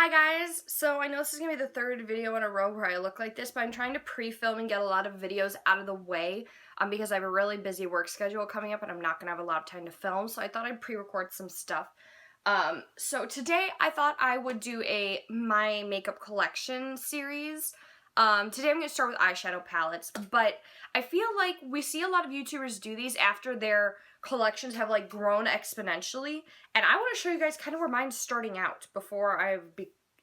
Hi guys! So I know this is going to be the third video in a row where I look like this, but I'm trying to pre-film and get a lot of videos out of the way because I have a really busy work schedule coming up and I'm not going to have a lot of time to film, so I thought I'd pre-record some stuff. So today I thought I would do a My Makeup Collection series. Today I'm going to start with eyeshadow palettes, but I feel like we see a lot of YouTubers do these after their collections have like grown exponentially, and I want to show you guys kind of where mine's starting out before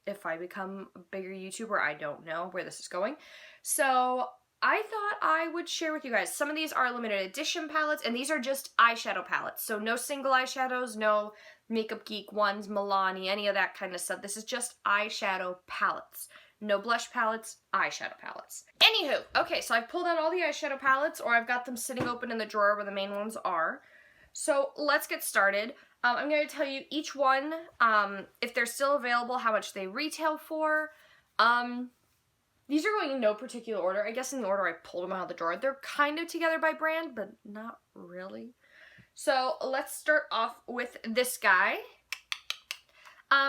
if I become a bigger YouTuber. I don't know where this is going. So I thought I would share with you guys. Some of these are limited edition palettes, and these are just eyeshadow palettes. So no single eyeshadows, no Makeup Geek ones, Milani, any of that kind of stuff. This is just eyeshadow palettes. No blush palettes, eyeshadow palettes. Anywho, okay, so I've pulled out all the eyeshadow palettes, or I've got them sitting open in the drawer where the main ones are. So let's get started. I'm going to tell you each one, if they're still available, how much they retail for. These are going in no particular order. I guess in the order I pulled them out of the drawer. They're kind of together by brand, but not really. So let's start off with this guy.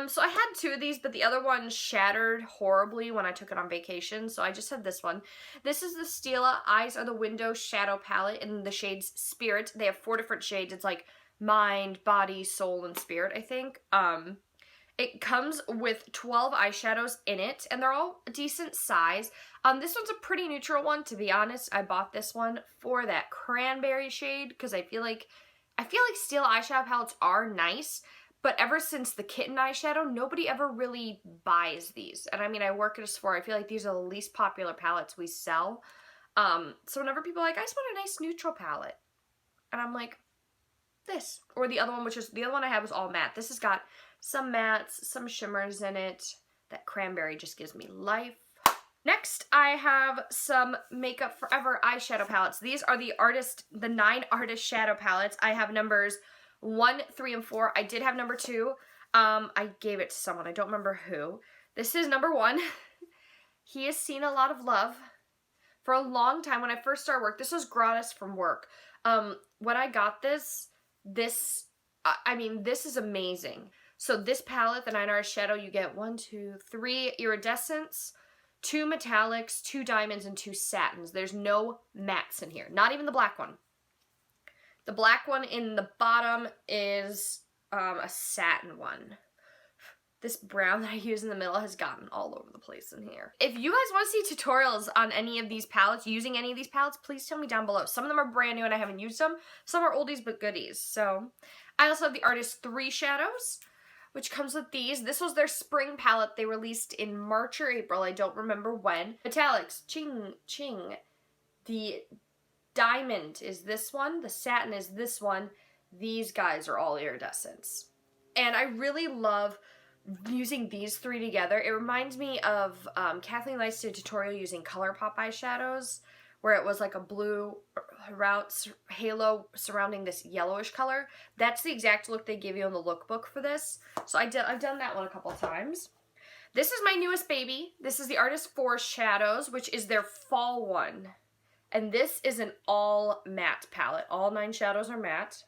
So I had two of these, but the other one shattered horribly when I took it on vacation, so I just had this one. This is the Stila Eyes Are the Window Shadow Palette in the shades Spirit. They have 4 different shades. It's like Mind, Body, Soul, and Spirit, I think. It comes with 12 eyeshadows in it, and they're all a decent size. This one's a pretty neutral one, to be honest. I bought this one for that cranberry shade, because I feel like Stila eyeshadow palettes are nice. But ever since the kitten eyeshadow, nobody ever really buys these. And I mean, I work at a Sephora. I feel like these are the least popular palettes we sell. So whenever people are like, I just want a nice neutral palette. And I'm like, this. Or the other one, the other one I had was all matte. This has got some mattes, some shimmers in it. That cranberry just gives me life. Next, I have some Makeup Forever eyeshadow palettes. These are the 9 Artist Shadow palettes. I have numbers 1, 3, and 4. I did have number 2. I gave it to someone. I don't remember who. This is number 1. He has seen a lot of love for a long time. When I first started work, this was gratis from work. When I got this is amazing. So this palette, the 9 Artist Shadow, you get 1, 2, 3 iridescents, 2 metallics, 2 diamonds, and 2 satins. There's no mattes in here. Not even the black one. The black one in the bottom is a satin one. This brown that I use in the middle has gotten all over the place in here. If you guys want to see tutorials on any of these palettes, using any of these palettes, please tell me down below. Some of them are brand new and I haven't used them. Some are oldies but goodies. So I also have the Artist 3 shadows, which comes with these. This was their spring palette they released in March or April. I don't remember when. Metallics, ching, ching. The diamond is this one. The satin is this one. These guys are all iridescents. And I really love using these 3 together. It reminds me of Kathleen Light's did a tutorial using ColourPop eyeshadows, where it was like a blue halo surrounding this yellowish color. That's the exact look they give you in the lookbook for this. So I've done that one a couple times. This is my newest baby. This is the Artist 4 Shadows, which is their fall one. And this is an all matte palette. All 9 shadows are matte.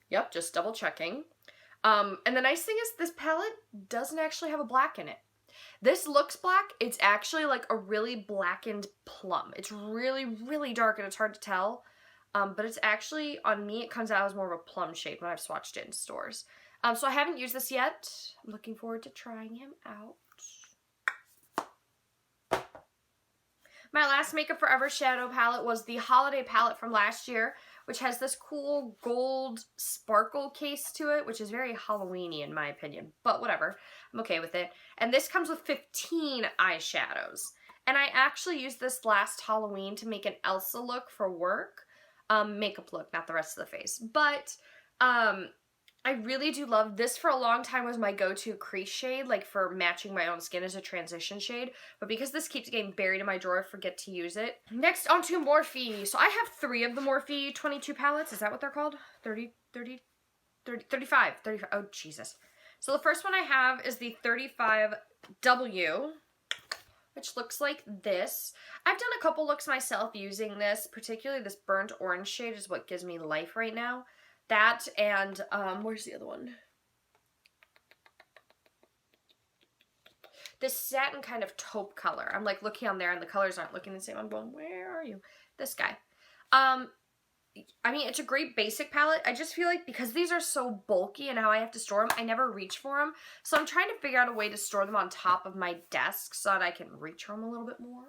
Yep, just double checking. And the nice thing is this palette doesn't actually have a black in it. This looks black. It's actually like a really blackened plum. It's really, really dark and it's hard to tell. But it's actually, on me, it comes out as more of a plum shade when I've swatched it in stores. So I haven't used this yet. I'm looking forward to trying him out. My last Makeup Forever shadow palette was the holiday palette from last year, which has this cool gold sparkle case to it, which is very Halloween-y in my opinion, but whatever. I'm okay with it. And this comes with 15 eyeshadows. And I actually used this last Halloween to make an Elsa look for work. Makeup look, not the rest of the face. But I really do love this. For a long time was my go-to crease shade, like for matching my own skin as a transition shade. But because this keeps getting buried in my drawer, I forget to use it. Next, onto Morphe. So I have 3 of the Morphe 22 palettes. Is that what they're called? 35. Oh, Jesus. So the first one I have is the 35W, which looks like this. I've done a couple looks myself using this. Particularly this burnt orange shade is what gives me life right now. That and, where's the other one? this satin kind of taupe color. I'm like looking on there and the colors aren't looking the same. I'm going, where are you? This guy. I mean, it's a great basic palette. I just feel like because these are so bulky and how I have to store them, I never reach for them. So I'm trying to figure out a way to store them on top of my desk so that I can reach for them a little bit more.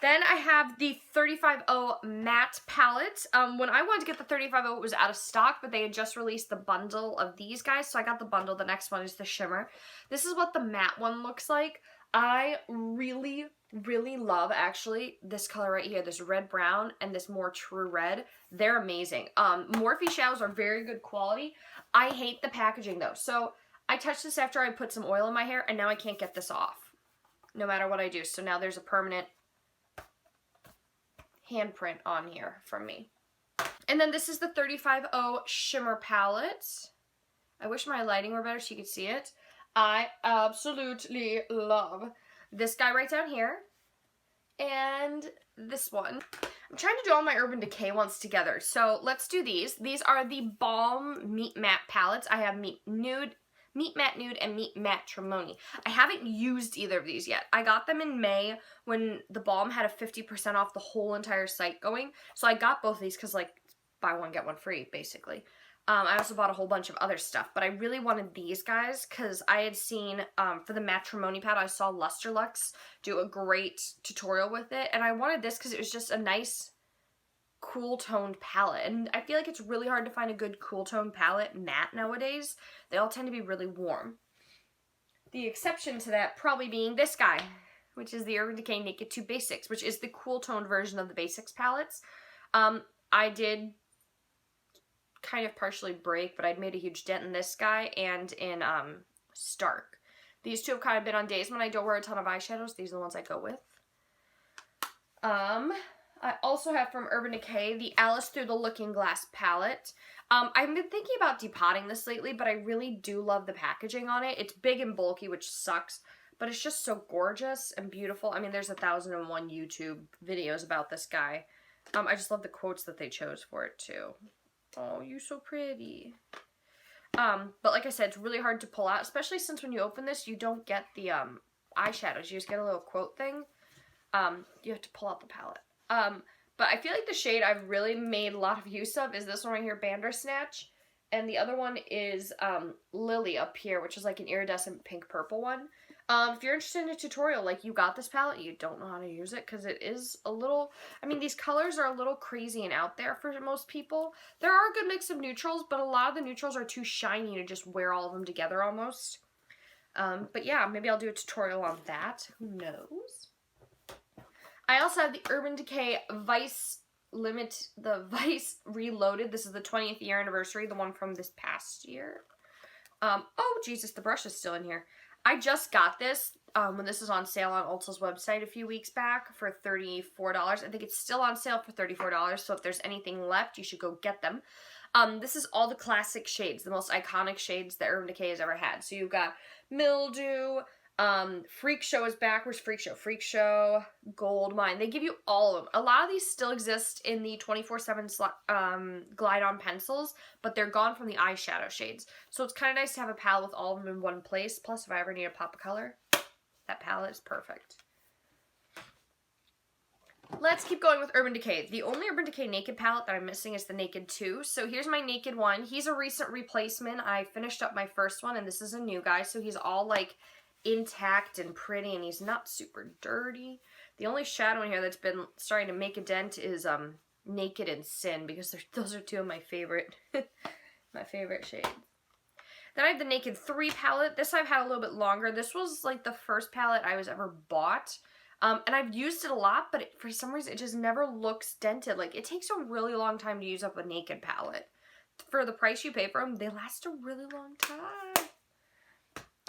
Then I have the 350 matte palette. When I wanted to get the 350, it was out of stock, but they had just released the bundle of these guys, so I got the bundle. The next one is the shimmer. This is what the matte one looks like. I really love, actually, this color right here, this red brown and this more true red. They're amazing. Morphe shadows are very good quality. I hate the packaging, though. So I touched this after I put some oil in my hair, and now I can't get this off, no matter what I do. So now there's a permanent handprint on here from me. And then this is the 350 shimmer palette. I wish my lighting were better so you could see it. I absolutely love this guy right down here and this one. I'm trying to do all my Urban Decay ones together, so let's do these. These are the Balm Meat Matte palettes. I have Meat Matte Nude, and Meat Matte Trimony. I haven't used either of these yet. I got them in May when the Balm had a 50% off the whole entire site going, so I got both of these because, like, buy one, get one free, basically. I also bought a whole bunch of other stuff, but I really wanted these guys because I had seen, for the Matrimony pad, I saw Lustrelux do a great tutorial with it, and I wanted this because it was just a nice, cool-toned palette, and I feel like it's really hard to find a good cool-toned palette matte nowadays. They all tend to be really warm. The exception to that probably being this guy, which is the Urban Decay Naked 2 Basics, which is the cool-toned version of the Basics palettes. I did kind of partially break, but I'd made a huge dent in this guy and in Stark. These two have kind of been on days when I don't wear a ton of eyeshadows. These are the ones I go with. I also have from Urban Decay the Alice Through the Looking Glass palette. I've been thinking about depotting this lately, but I really do love the packaging on it. It's big and bulky, which sucks, but it's just so gorgeous and beautiful. I mean, there's 1,001 YouTube videos about this guy. I just love the quotes that they chose for it, too. Oh, you're so pretty. But like I said, it's really hard to pull out, especially since when you open this, you don't get the eyeshadows. You just get a little quote thing. You have to pull out the palette. But I feel like the shade I've really made a lot of use of is this one right here, Bandersnatch. And the other one is Lily up here, which is like an iridescent pink-purple one. If you're interested in a tutorial, like you got this palette, you don't know how to use it because it is a little, I mean, these colors are a little crazy and out there for most people. There are a good mix of neutrals, but a lot of the neutrals are too shiny to just wear all of them together almost. But yeah, maybe I'll do a tutorial on that. Who knows? I also have the Urban Decay Vice Vice Reloaded. This is the 20th year anniversary, the one from this past year. Oh, Jesus, the brush is still in here. I just got this when this was on sale on Ulta's website a few weeks back for $34. I think it's still on sale for $34, so if there's anything left, you should go get them. This is all the classic shades, the most iconic shades that Urban Decay has ever had. So you've got Mildew, Freak Show is back. Where's Freak Show? Freak Show, Gold Mine. They give you all of them. A lot of these still exist in the 24/7 Glide-On pencils, but they're gone from the eyeshadow shades. So it's kind of nice to have a palette with all of them in one place. Plus, if I ever need a pop of color, that palette is perfect. Let's keep going with Urban Decay. The only Urban Decay Naked palette that I'm missing is the Naked 2. So here's my Naked one. He's a recent replacement. I finished up my first one, and this is a new guy. So he's all like intact and pretty, and he's not super dirty. The only shadow in here that's been starting to make a dent is Naked and Sin, because those are two of my favorite my favorite shades. Then I have the Naked 3 palette. This I've had a little bit longer. This was like the first palette I was ever bought. And I've used it a lot, but for some reason it just never looks dented. Like, it takes a really long time to use up a Naked palette. For the price you pay for them, they last a really long time.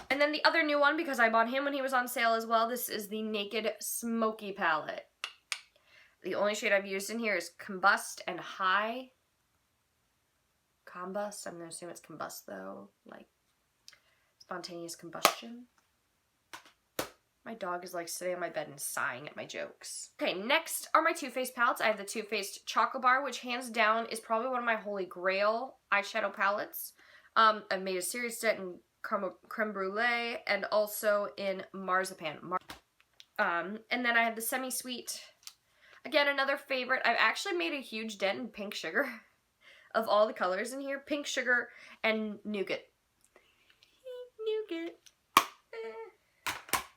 And then the other new one, because I bought him when he was on sale as well, this is the Naked Smoky palette. The only shade I've used in here is Combust and High. Combust, I'm going to assume it's Combust though, like spontaneous combustion. My dog is like sitting on my bed and sighing at my jokes. Okay, next are my Too Faced palettes. I have the Too Faced Chocolate Bar, which hands down is probably one of my holy grail eyeshadow palettes. I've made a serious dent in Creme Brulee, and also in Marzipan. And then I have the Semi-Sweet. Again, another favorite. I've actually made a huge dent in Pink Sugar of all the colors in here. Pink Sugar and Nougat. Nougat.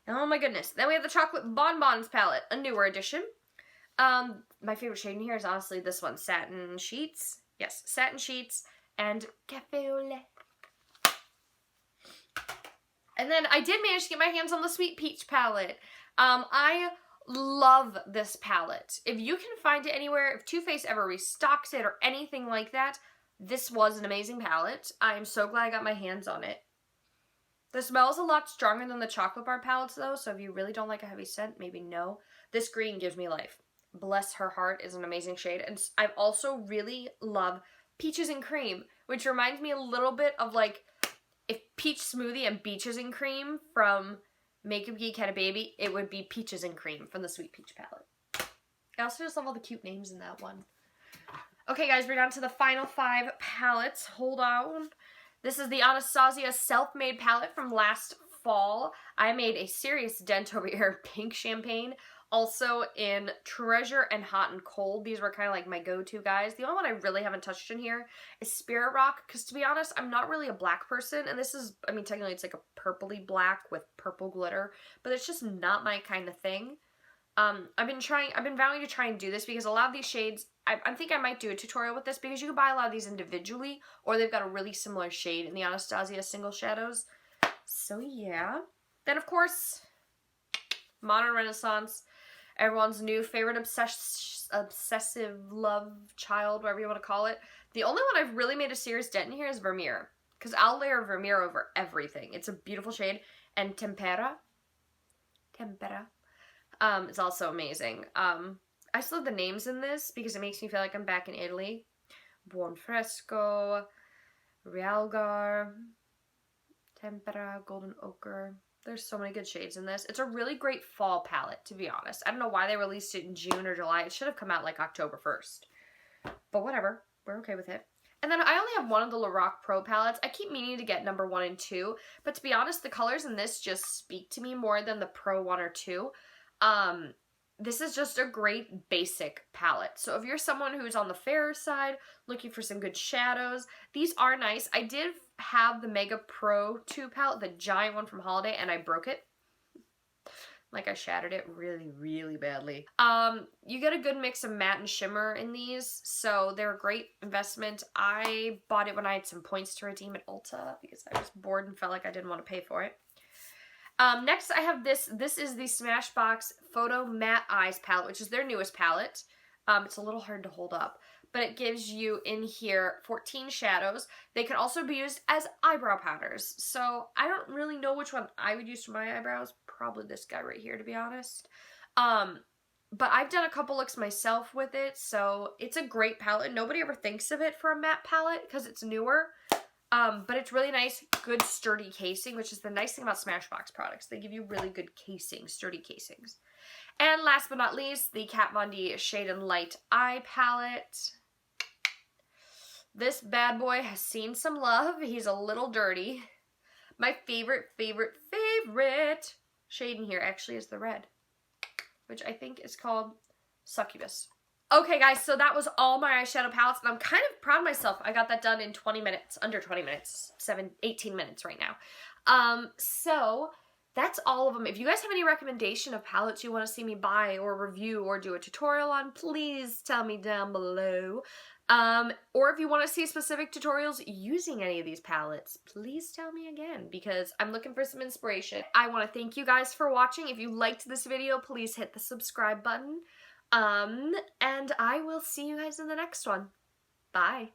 Oh my goodness. Then we have the Chocolate Bonbons palette, a newer edition. My favorite shade in here is honestly this one, Satin Sheets. Yes, Satin Sheets and Café au lait. And then I did manage to get my hands on the Sweet Peach palette. I love this palette. If you can find it anywhere, if Too Faced ever restocks it or anything like that, this was an amazing palette. I am so glad I got my hands on it. The smell is a lot stronger than the chocolate bar palettes though, so if you really don't like a heavy scent, maybe no. This green gives me life. Bless Her Heart is an amazing shade. And I also really love Peaches and Cream, which reminds me a little bit of like if Peach Smoothie and Beaches and Cream from Makeup Geek had a baby, it would be Peaches and Cream from the Sweet Peach palette. I also just love all the cute names in that one. Okay guys, we're down to the final 5 palettes. Hold on. This is the Anastasia Self-Made palette from last fall. I made a serious dent over here in Pink Champagne. Also in Treasure and Hot and Cold. These were kind of like my go-to guys. The only one I really haven't touched in here is Spirit Rock. Because to be honest, I'm not really a black person. And this is, I mean, technically it's like a purpley black with purple glitter. But it's just not my kind of thing. I've been vowing to try and do this because a lot of these shades, I think I might do a tutorial with this because you can buy a lot of these individually or they've got a really similar shade in the Anastasia single shadows. So yeah. Then of course, Modern Renaissance, everyone's new favorite obsessive love child, whatever you want to call it. The only one I've really made a serious dent in here is Vermeer because I'll layer Vermeer over everything. It's a beautiful shade. And Tempera. It's also amazing. I still have the names in this because it makes me feel like I'm back in Italy. Buon Fresco, Realgar, Tempera, Golden Ochre. There's so many good shades in this. It's a really great fall palette, to be honest. I don't know why they released it in June or July. It should have come out like October 1st. But whatever. We're okay with it. And then I only have one of the Lorac Pro palettes. I keep meaning to get number 1 and 2. But to be honest, the colors in this just speak to me more than the Pro 1 or 2. This is just a great basic palette. So if you're someone who's on the fairer side, looking for some good shadows, these are nice. I did have the Mega Pro 2 palette, the giant one from Holiday, and I broke it. Like I shattered it really, really badly. You get a good mix of matte and shimmer in these, so they're a great investment. I bought it when I had some points to redeem at Ulta because I was bored and felt like I didn't want to pay for it. Next I have this. This is the Smashbox Photo Matte Eyes palette, which is their newest palette. It's a little hard to hold up, but it gives you in here 14 shadows. They can also be used as eyebrow powders. So I don't really know which one I would use for my eyebrows. Probably this guy right here, to be honest. But I've done a couple looks myself with it, so it's a great palette. Nobody ever thinks of it for a matte palette because it's newer. But it's really nice, good sturdy casing, which is the nice thing about Smashbox products. They give you really good casing, sturdy casings. And last but not least, the Kat Von D Shade and Light Eye Palette. This bad boy has seen some love. He's a little dirty. My favorite shade in here actually is the red, which I think is called Succubus. Okay guys, so that was all my eyeshadow palettes, and I'm kind of proud of myself. I got that done in 20 minutes, under 20 minutes, 18 minutes right now. So that's all of them. If you guys have any recommendation of palettes you want to see me buy or review or do a tutorial on, please tell me down below. Or if you want to see specific tutorials using any of these palettes, please tell me again because I'm looking for some inspiration. I want to thank you guys for watching. If you liked this video, please hit the subscribe button. And I will see you guys in the next one. Bye.